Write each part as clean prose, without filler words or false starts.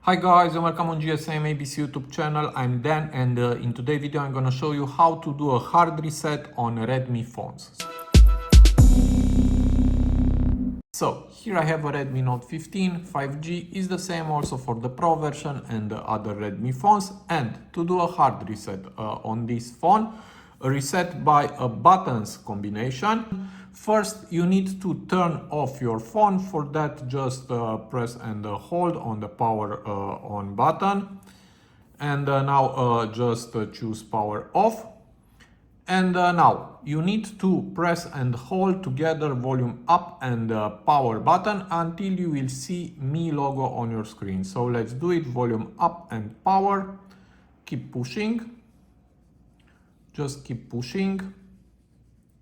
Hi guys, and welcome on GSM-ABC YouTube channel. I'm Dan, and in today's video I'm gonna show you how to do a hard reset on Redmi phones. So here I have a Redmi Note 15 5G, is the same also for the Pro version and the other Redmi phones. And to do a hard reset on this phone, a reset by a buttons combination. First, you need to turn off your phone. For that, just press and hold on the power on button. And now just choose power off. And now you need to press and hold together volume up and power button until you will see Mi logo on your screen. So let's do it. Volume up and power. Keep pushing. Just keep pushing.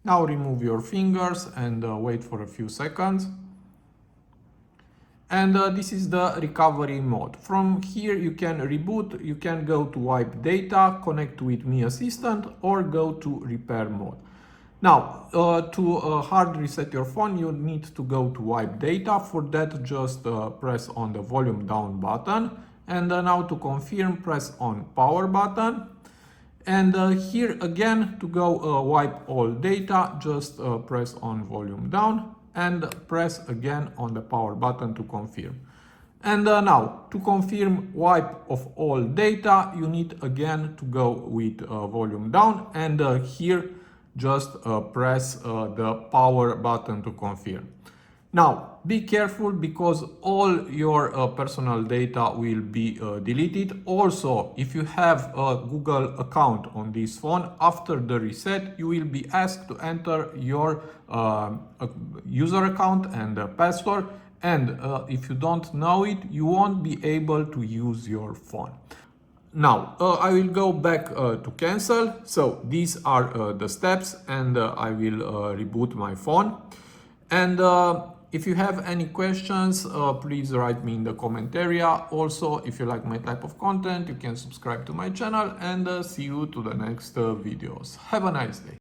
Now remove your fingers and wait for a few seconds. And this is the recovery mode. From here you can reboot, you can go to wipe data, connect with Mi Assistant, or go to repair mode. Now, to hard reset your phone, you need to go to wipe data. For that, just press on the volume down button. And now to confirm, press on power button. And here again, to go wipe all data, just press on volume down and press again on the power button to confirm. And now to confirm wipe of all data, you need again to go with volume down, and here just press the power button to confirm. Now be careful, because all your personal data will be deleted. Also, if you have a Google account on this phone, after the reset you will be asked to enter your user account and password, and if you don't know it, you won't be able to use your phone. Now I will go back to cancel. So these are the steps, and I will reboot my phone. And if you have any questions, please write me in the comment area. Also, if you like my type of content, you can subscribe to my channel, and see you to the next videos. Have a nice day.